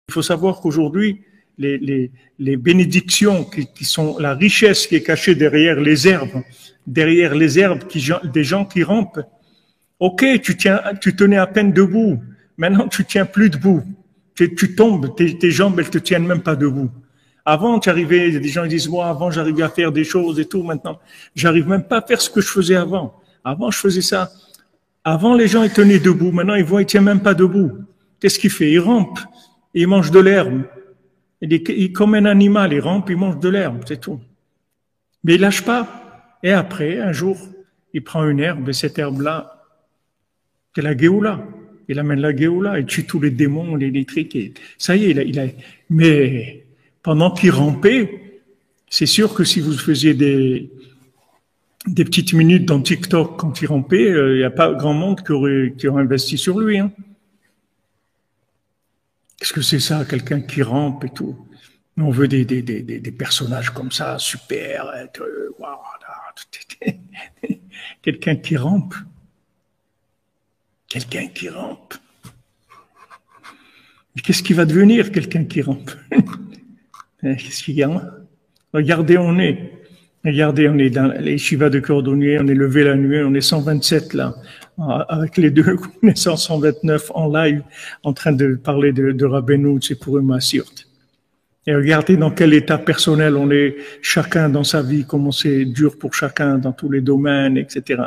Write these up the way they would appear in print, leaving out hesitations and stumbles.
Il faut savoir qu'aujourd'hui, les bénédictions qui sont la richesse qui est cachée derrière les herbes des gens qui rampent. Ok, tu tenais à peine debout. Maintenant, tu tiens plus debout. Tu tombes, tes jambes, elles te tiennent même pas debout. Avant, tu arrivais, des gens disent, moi, avant, j'arrivais à faire des choses et tout. Maintenant, j'arrive même pas à faire ce que je faisais avant. Avant, je faisais ça. Avant, les gens, ils tenaient debout. Maintenant, ils tiennent même pas debout. Qu'est-ce qu'il fait? Il rampe. Il mange de l'herbe. Il comme un animal, il rampe, il mange de l'herbe, c'est tout. Mais il lâche pas. Et après, un jour, il prend une herbe, et cette herbe-là, c'est la Géoula. Il amène la Géoula, il tue tous les démons, les trucs. Et ça y est, mais pendant qu'il rampait, c'est sûr que si vous faisiez des petites minutes dans TikTok quand il rampait, il n'y a pas grand monde qui aurait investi sur lui, hein. Qu'est-ce que c'est ça, quelqu'un qui rampe et tout? On veut des personnages comme ça, super, quelqu'un qui rampe. Quelqu'un qui rampe. Mais qu'est-ce qui va devenir quelqu'un qui rampe? Qu'est-ce qu'il y a? Regardez, on est dans les Shivas de Cordonnier, on est levé la nuit, on est 127 là, avec les deux, on est 129 en live, en train de parler de Rabbeinu, c'est pour eux Sirt. Et regardez dans quel état personnel on est, chacun dans sa vie, comment c'est dur pour chacun dans tous les domaines, etc.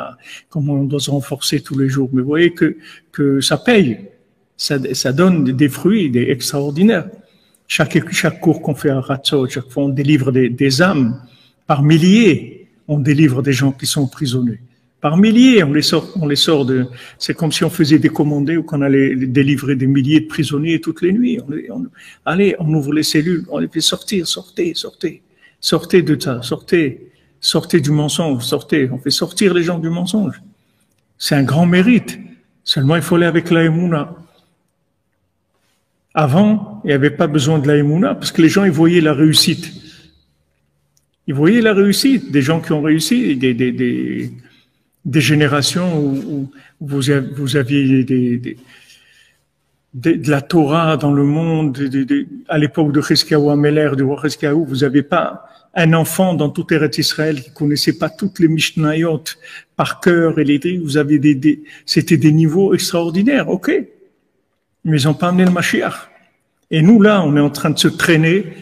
Comment on doit se renforcer tous les jours. Mais vous voyez que ça paye, ça donne des fruits extraordinaires. Chaque cours qu'on fait à Ratzot, chaque fois on délivre des âmes. Par milliers, on délivre des gens qui sont prisonniers. Par milliers, on les sort de. C'est comme si on faisait des commandés ou qu'on allait délivrer des milliers de prisonniers toutes les nuits. Allez, on ouvre les cellules, on les fait sortir, sortez de ça, sortez du mensonge, sortez. On fait sortir les gens du mensonge. C'est un grand mérite. Seulement, il faut aller avec la Emouna. Avant, il n'y avait pas besoin de la Emouna parce que les gens, ils voyaient la réussite. Ils voyaient la réussite des gens qui ont réussi, des générations où vous aviez de la Torah dans le monde. À l'époque de Chizkiyahu Améler, du roi Chizkiyahu, vous n'avez pas un enfant dans toute Eretz Israël qui connaissait pas toutes les Mishnayot par cœur et vous avez c'était des niveaux extraordinaires, ok. Mais ils n'ont pas amené le Mashiach. Et nous, là, on est en train de se traîner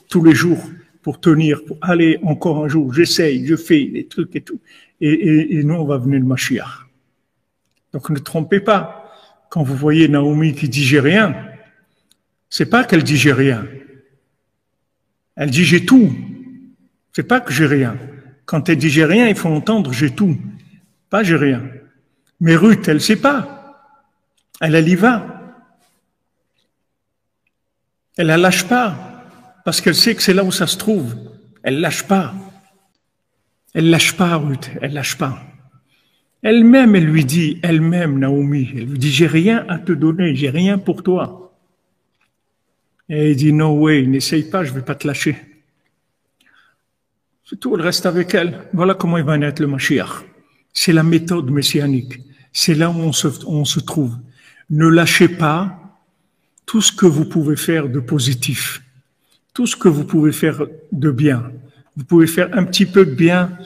tous les jours pour tenir, pour aller encore un jour, j'essaye, je fais des trucs et tout. Et nous, on va venir le Mashiach. Donc, ne trompez pas. Quand vous voyez Naomi qui dit j'ai rien, c'est pas qu'elle dit j'ai rien. Elle dit j'ai tout. C'est pas que j'ai rien. Quand elle dit j'ai rien, il faut entendre j'ai tout. Pas j'ai rien. Mais Ruth, elle sait pas. Elle y va. Elle la lâche pas. Parce qu'elle sait que c'est là où ça se trouve. Elle lâche pas. Elle lâche pas, Ruth. Elle lâche pas. Elle-même, elle lui dit, Naomi, elle lui dit, j'ai rien à te donner, j'ai rien pour toi. Et il dit, no way, n'essaye pas, je vais pas te lâcher. C'est tout, elle reste avec elle. Voilà comment il va naître le Mashiach. C'est la méthode messianique. C'est là où on se trouve. Ne lâchez pas tout ce que vous pouvez faire de positif. Tout ce que vous pouvez faire de bien. Vous pouvez faire un petit peu de bien,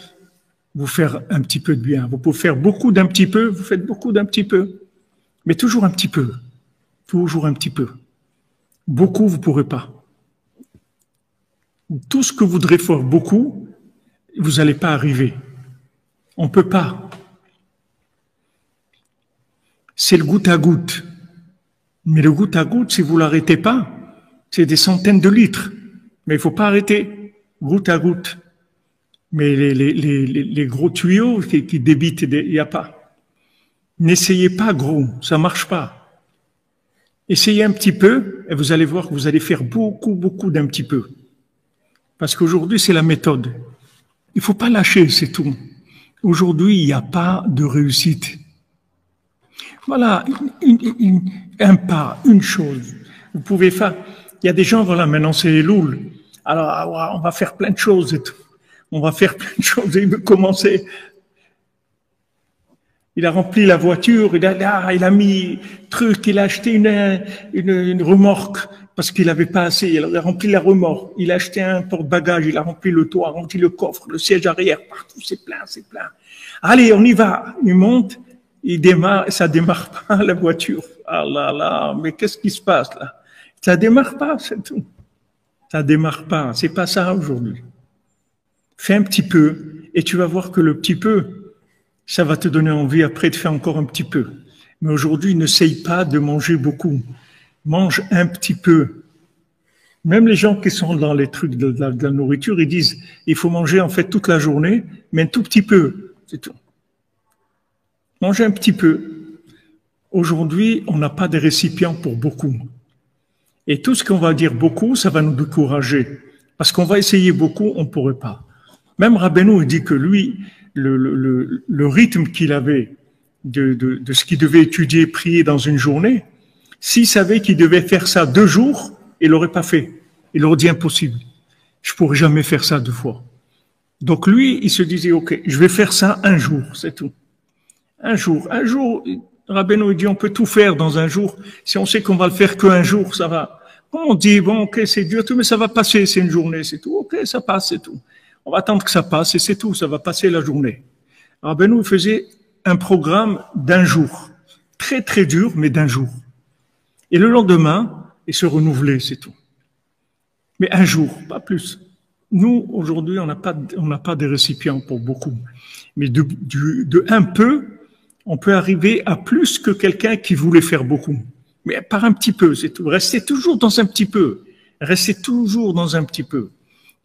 vous faire un petit peu de bien. Vous pouvez faire beaucoup d'un petit peu, vous faites beaucoup d'un petit peu. Mais toujours un petit peu. Toujours un petit peu. Beaucoup, vous ne pourrez pas. Tout ce que vous voudrez faire beaucoup, vous n'allez pas arriver. On ne peut pas. C'est le goutte à goutte. Mais le goutte à goutte, si vous ne l'arrêtez pas, c'est des centaines de litres. Mais il ne faut pas arrêter. Goutte à goutte. Mais les gros tuyaux qui débitent, il n'y a pas. N'essayez pas gros, ça ne marche pas. Essayez un petit peu et vous allez voir que vous allez faire beaucoup d'un petit peu. Parce qu'aujourd'hui, c'est la méthode. Il ne faut pas lâcher, c'est tout. Aujourd'hui, il n'y a pas de réussite. Voilà, un pas, une chose. Vous pouvez faire. Il y a des gens, voilà, maintenant c'est Elul. Alors, on va faire plein de choses et tout. On va faire plein de choses. Et il veut commencer. Il a rempli la voiture, il a mis truc, il a acheté une remorque parce qu'il n'avait pas assez. Il a rempli la remorque, il a acheté un porte-bagages, il a rempli le toit, rempli le coffre, le siège arrière, partout, c'est plein, c'est plein. Allez, on y va. Il monte, il démarre, ça démarre pas la voiture. Ah là là, mais qu'est-ce qui se passe là? Ça démarre pas, c'est tout. Ça démarre pas. C'est pas ça aujourd'hui. Fais un petit peu et tu vas voir que le petit peu, ça va te donner envie après de faire encore un petit peu. Mais aujourd'hui, n'essaye pas de manger beaucoup. Mange un petit peu. Même les gens qui sont dans les trucs de la nourriture, ils disent il faut manger en fait toute la journée, mais un tout petit peu. C'est tout. Mangez un petit peu. Aujourd'hui, on n'a pas de récipients pour beaucoup. Et tout ce qu'on va dire beaucoup, ça va nous décourager. Parce qu'on va essayer beaucoup, on ne pourrait pas. Même Rabbeinu, il dit que lui, le rythme qu'il avait de ce qu'il devait étudier, prier dans une journée, s'il savait qu'il devait faire ça 2 jours, il l'aurait pas fait. Il aurait dit impossible. Je pourrais jamais faire ça 2 fois. Donc lui, il se disait, OK, je vais faire ça 1 jour, c'est tout. Un jour, Rabbeinu, il dit, on peut tout faire dans 1 jour. Si on sait qu'on va le faire qu'1 jour, ça va. On dit, bon, OK, c'est dur, tout, mais ça va passer, c'est une journée, c'est tout. OK, ça passe, c'est tout. On va attendre que ça passe et c'est tout, ça va passer la journée. Rabbeinu faisait un programme d'1 jour. Très, très dur, mais d'1 jour. Et le lendemain, il se renouvelait, c'est tout. Mais 1 jour, pas plus. Nous, aujourd'hui, on n'a pas de récipients pour beaucoup. Mais de un peu, on peut arriver à plus que quelqu'un qui voulait faire beaucoup. Mais par un petit peu, c'est tout. Restez toujours dans un petit peu. Restez toujours dans un petit peu.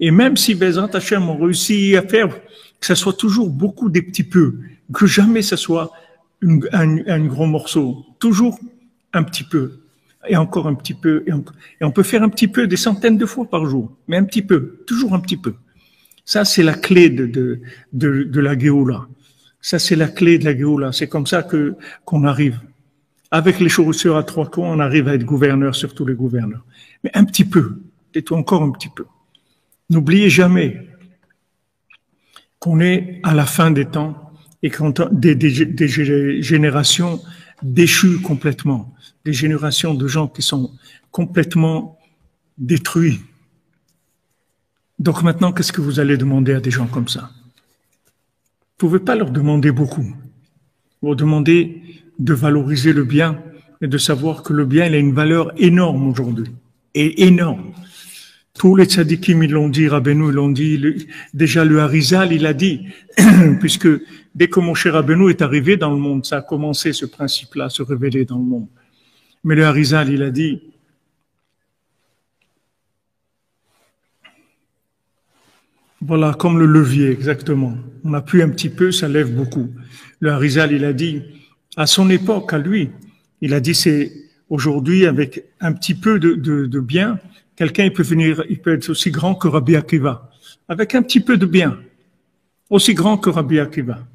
Et même si Bezrat Hashem ont réussi à faire que ça soit toujours beaucoup des petits peu, que jamais ça soit un gros morceau. Toujours un petit peu. Et encore un petit peu. Et on peut faire un petit peu des centaines de fois par jour. Mais un petit peu. Toujours un petit peu. Ça, c'est la clé de la Géoula. Ça, c'est la clé de la Géoula. C'est comme ça qu'on arrive. Avec les chaussures à 3 coins, on arrive à être gouverneur sur tous les gouverneurs. Mais un petit peu. Tais-toi encore un petit peu. N'oubliez jamais qu'on est à la fin des temps et quand des générations déchues complètement, des générations de gens qui sont complètement détruits. Donc maintenant, qu'est-ce que vous allez demander à des gens comme ça? Vous ne pouvez pas leur demander beaucoup. Vous leur demandez de valoriser le bien et de savoir que le bien, il a une valeur énorme aujourd'hui. Et énorme. Tous les tzadikim, ils l'ont dit, Rabbeinu, ils l'ont dit, déjà le Harizal, il a dit, puisque dès que mon cher Rabbeinu est arrivé dans le monde, ça a commencé ce principe-là, à se révéler dans le monde. Mais le Harizal, il a dit, voilà, comme le levier, exactement. On appuie un petit peu, ça lève beaucoup. Le Harizal, il a dit, à son époque, à lui, il a dit, c'est aujourd'hui, avec un petit peu de bien, quelqu'un, il peut être aussi grand que Rabbi Akiva. Avec un petit peu de bien. Aussi grand que Rabbi Akiva.